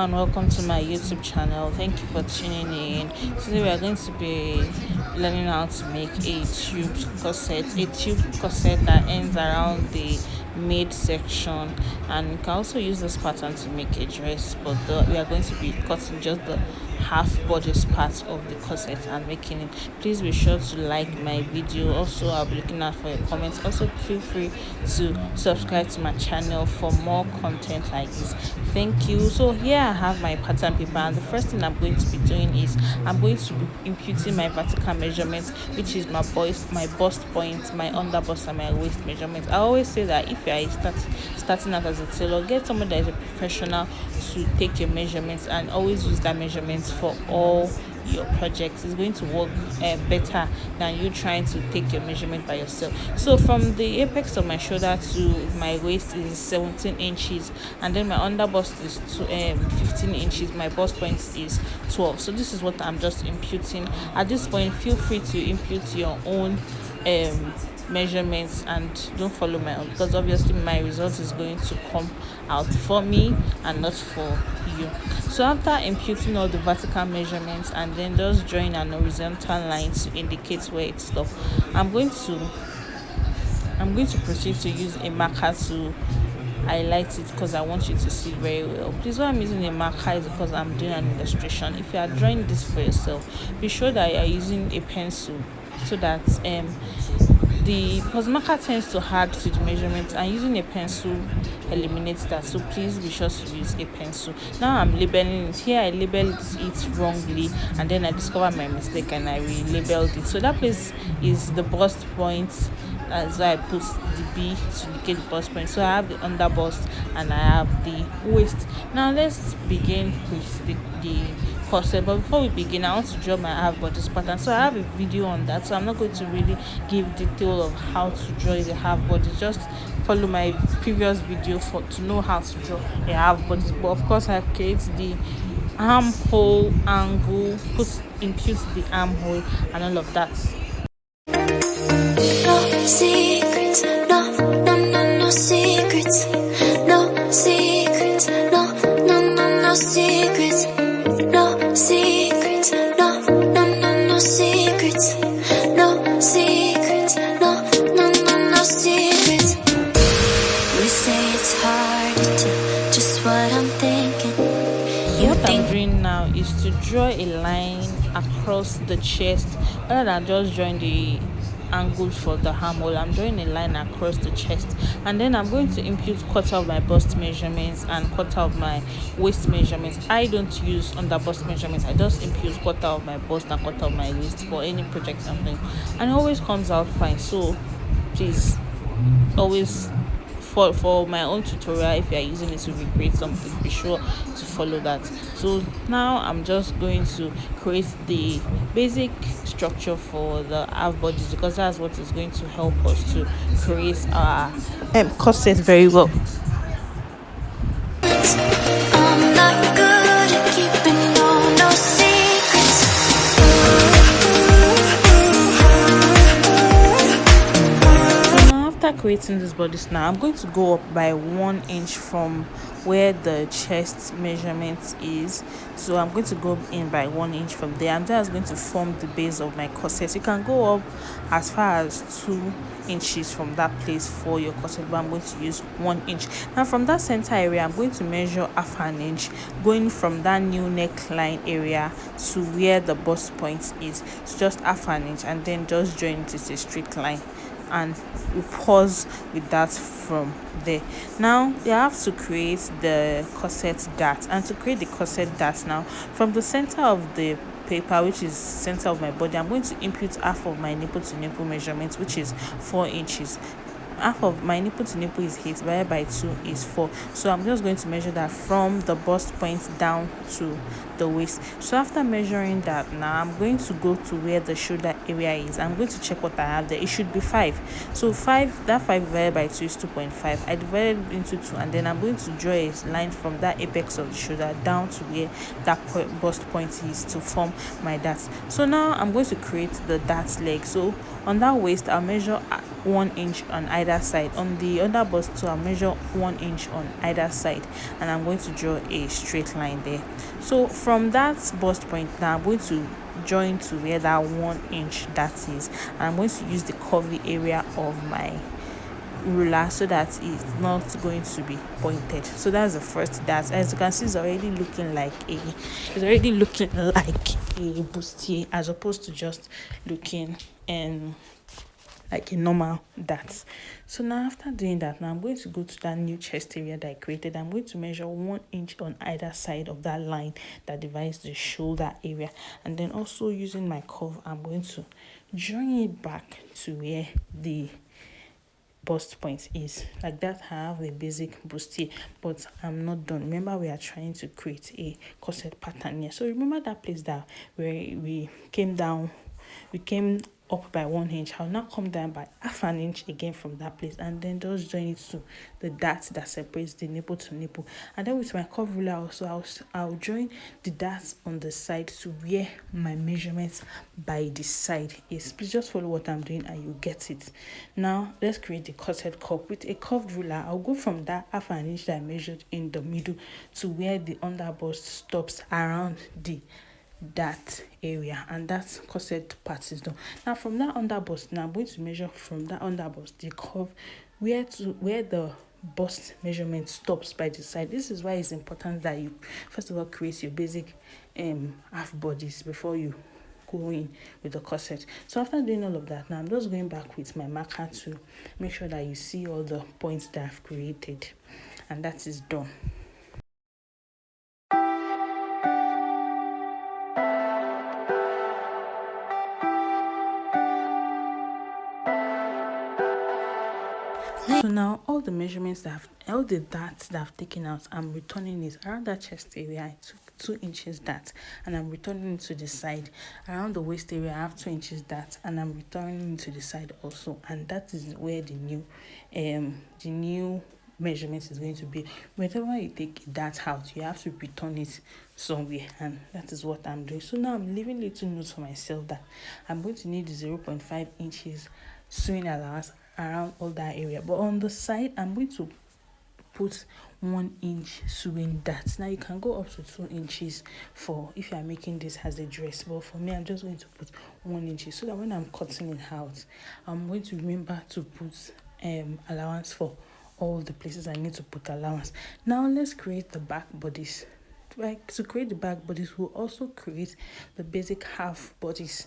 and welcome to my YouTube channel. Thank you for tuning in. Today we are going to be learning how to make a tube corset that ends around the mid section, and you can also use this pattern to make a dress, but we are going to be cutting just the half bodice part of the corset and making it. Please be sure to like my video. Also, I'll be looking out for your comments. Also, feel free to subscribe to my channel for more content like this. Thank you. So here I have my pattern paper, and the first thing I'm going to be doing is I'm going to be imputing my vertical measurements, which is my bust point, my under bust, and my waist measurements. I always say that if you are starting out as a tailor, get someone that is a professional to take your measurements, and always use that measurements for all your projects. It's going to work better than you trying to take your measurement by yourself. So from the apex of my shoulder to my waist is 17 inches, and then my under bust is 15 inches. My bust point is 12. So this is what I'm just imputing. At this point, feel free to impute your own measurements and don't follow my own, because obviously my result is going to come out for me and not for you. So after imputing all the vertical measurements and then just drawing an horizontal line to indicate where it stops, I'm going to proceed to use a marker to highlight it, because I want you to see very well. Please, why I'm using a marker is because I'm doing an illustration. If you are drawing this for yourself, be sure that you are using a pencil, so that because marker tends to add to the measurement, and using a pencil eliminates that. So please be sure to use a pencil. Now I'm labeling it. Here I labeled it wrongly, and then I discovered my mistake and I relabeled it. So that place is the bust point. That's why I put the B to indicate the bust point. So I have the under bust and I have the waist. Now let's begin with the corset. But before we begin, I want to draw my half bodice pattern. So I have a video on that, so I'm not going to really give detail of how to draw the half body. Just follow my previous video to know how to draw a half body. But of course, I create the armhole angle, impute the armhole and all of that. No secrets, no secrets, no secrets, no secrets, no secrets, no secrets, no secrets, no secrets. You say it's hard to do just what I'm thinking. What I'm doing now is to draw a line across the chest, rather than just drawing the angle for the armhole. I'm drawing a line across the chest, and then I'm going to impute quarter of my bust measurements and quarter of my waist measurements. I don't use under bust measurements. I just impute quarter of my bust and quarter of my waist for any project I'm doing, and it always comes out fine. So please always, for my own tutorial, if you are using it to recreate something, be sure to follow that. So now I'm just going to create the basic structure for the half bodies, because that's what is going to help us to create our corset very well. I'm not good at keeping no secrets. So now, after creating this bodice, now I'm going to go up by 1 inch from where the chest measurement is. So I'm going to go in by 1 inch from there, and that's going to form the base of my corset. You can go up as far as 2 inches from that place for your corset, but I'm going to use 1 inch. Now from that center area, I'm going to measure half an inch, going from that new neckline area to where the bust point is. So just half an inch, and then just join it as a straight line, and we pause with that from there. Now you have to create the corset dart, and to create the corset dart, now from the center of the paper, which is center of my body, I'm going to impute half of my nipple to nipple measurement, which is 4 inches. Half of my nipple to nipple is 8, divided by 2 is 4. So I'm just going to measure that from the bust point down to the waist. So after measuring that, now I'm going to go to where the shoulder area is. I'm going to check what I have there. It should be 5. So 5 divided by 2 is 2.5. I divided it into 2, and then I'm going to draw a line from that apex of the shoulder down to where that bust point is to form my dart. So now I'm going to create the dart leg. So On that waist, I'll measure 1 inch on either side. On the under bust too, I'll measure 1 inch on either side, and I'm going to draw a straight line there. So from that bust point now, I'm going to join to where that 1 inch that is, and I'm going to use the curvy area of my ruler so that it's not going to be pointed. So that's the first dart. As you can see, it's already looking like a bustier, as opposed to just looking like a normal dart. So now after doing that, now I'm going to go to that new chest area that I created. I'm going to measure 1 inch on either side of that line that divides the shoulder area, and then also using my curve, I'm going to join it back to where the bust point is. Like that, I have a basic bustier, but I'm not done. Remember, we are trying to create a corset pattern here. So remember that place that where we came up by 1 inch. I'll now come down by half an inch again from that place, and then just join it to the dart that separates the nipple to nipple. And then with my curve ruler also, I'll join the dart on the side to where my measurements by the side is. Please just follow what I'm doing and you get it. Now let's create the corset cup. With a curved ruler, I'll go from that half an inch that I measured in the middle to where the underbust stops around that area, and that corset part is done. Now from that underbust, now I'm going to measure from that underbust the curve where the bust measurement stops by the side. This is why it's important that you first of all create your basic half bodies before you go in with the corset. So after doing all of that, now I'm just going back with my marker to make sure that you see all the points that I've created, and that is done. So now all the measurements all the darts that I've taken out, I'm returning it around that chest area. I took 2 inches dart, and I'm returning it to the side. Around the waist area, I have 2 inches dart, and I'm returning it to the side also. And that is where the new measurement is going to be. Whenever you take a dart out, you have to return it somewhere, and that is what I'm doing. So now I'm leaving little notes for myself that I'm going to need 0.5 inches sewing allowance around all that area, but on the side I'm going to put 1 inch sewing dart. Now you can go up to 2 inches for if you are making this as a dress, but for me I'm just going to put 1 inch so that when I'm cutting it out, I'm going to remember to put allowance for all the places I need to put allowance. Now let's create the back bodies. To create the back bodies, we'll also create the basic half bodies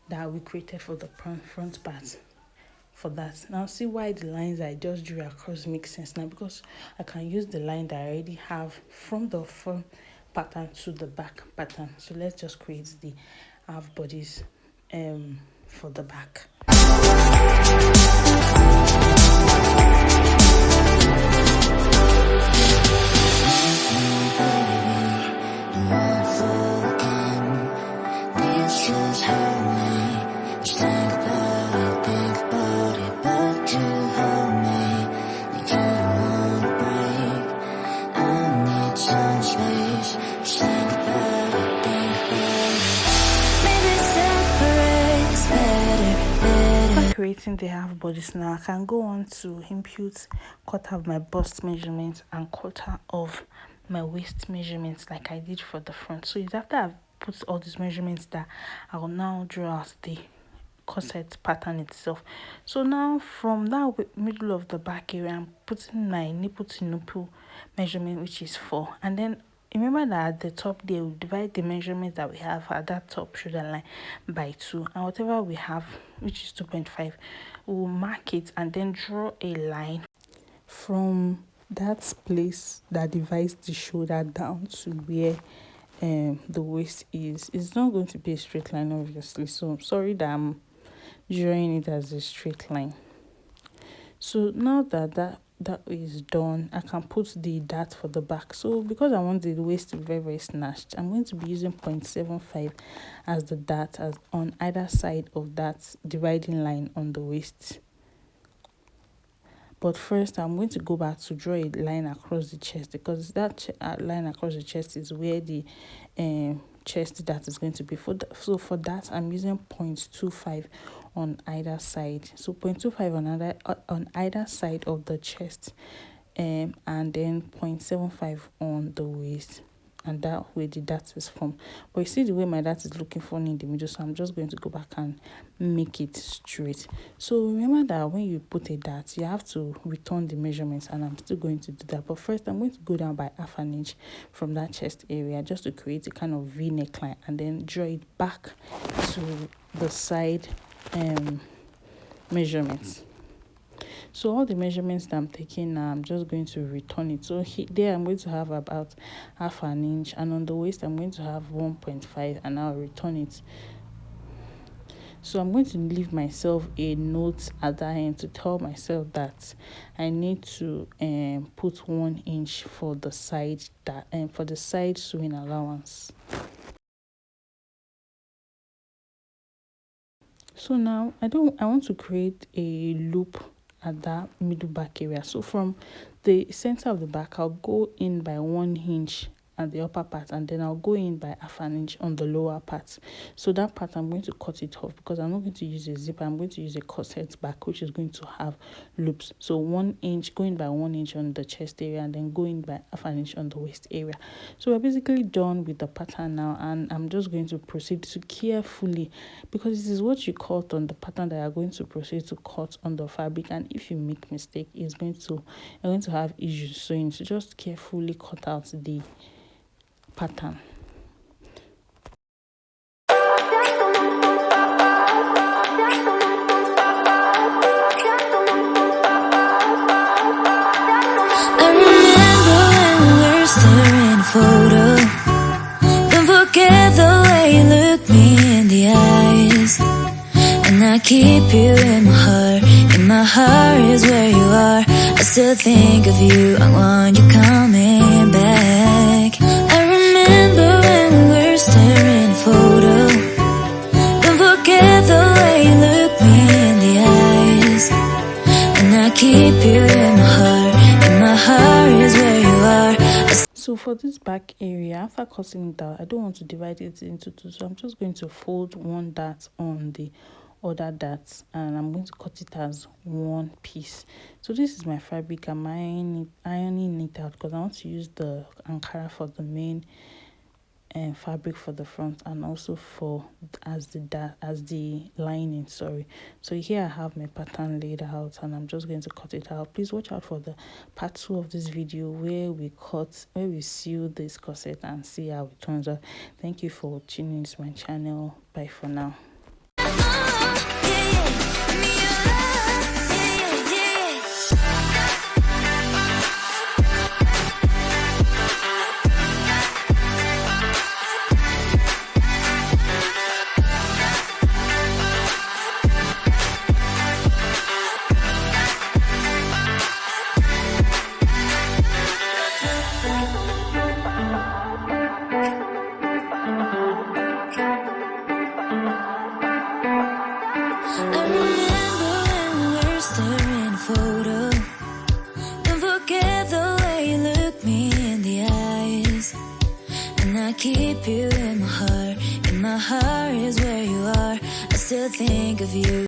that we created for the front part. For that, now see why the lines I just drew across make sense now, because I can use the line that I already have from the front pattern to the back pattern. So let's just create the half bodies for the back. Creating the half bodies now, I can go on to impute quarter of my bust measurement and quarter of my waist measurements like I did for the front. So it's after I've put all these measurements that I will now draw out the corset pattern itself. So now from that middle of the back area, I'm putting my nipple to nipple measurement, which is 4, and then remember that at the top there, we divide the measurements that we have at that top shoulder line by 2, and whatever we have, which is 2.5, we'll mark it and then draw a line from that place that divides the shoulder down to where the waist is. It's not going to be a straight line, obviously, so I'm sorry that I'm drawing it as a straight line. So now that is done, I can put the dart for the back. So because I want the waist to be very, very snatched, I'm going to be using 0.75 as the dart as on either side of that dividing line on the waist. But first, I'm going to go back to draw a line across the chest, because that line across the chest is where the chest that is going to be. So for that, I'm using 0.25 on either side. So 0.25 on either side of the chest, and then 0.75 on the waist. And that way the dart is formed. But you see the way my dart is looking funny in the middle, so I'm just going to go back and make it straight. So remember that when you put a dart, you have to return the measurements, and I'm still going to do that. But first, I'm going to go down by ½ inch from that chest area, just to create a kind of V neckline, and then draw it back to the side measurements. So all the measurements that I'm taking now, I'm just going to return it. So there I'm going to have about ½ inch, and on the waist I'm going to have 1.5, and I'll return it. So I'm going to leave myself a note at that end to tell myself that I need to put 1 inch for the side sewing allowance. So now I want to create a loop at that middle back area. So from the center of the back, I'll go in by 1 inch at the upper part, and then I'll go in by ½ inch on the lower part. So that part I'm going to cut it off, because I'm not going to use a zipper. I'm going to use a corset back, which is going to have loops. So 1 inch, going by 1 inch on the chest area, and then going by ½ inch on the waist area. So we're basically done with the pattern now, and I'm just going to proceed to carefully, because this is what you cut on the pattern that you're going to proceed to cut on the fabric. And if you make mistake, you're going to have issues sewing. So just carefully cut out the pattern. Photo. Don't forget the way you look me in the eyes, and I keep you in my heart. In my heart is where you are. I still think of you. I want you coming back. I remember when we were staring at a photo. Don't forget the way you look me in the eyes, and I keep you in my heart. In my heart is where you are. So for this back area, after cutting it out, I don't want to divide it into two, so I'm just going to fold one dart on the other darts, and I'm going to cut it as one piece. So this is my fabric. I'm ironing it out because I want to use the Ankara for the main fabric for the front, and also for as the lining. Sorry. So here I have my pattern laid out, and I'm just going to cut it out. Please watch out for the part 2 of this video where we sew this corset and see how it turns out. Thank you for tuning into my channel. Bye for now. Keep you in my heart is where you are. I still think of you.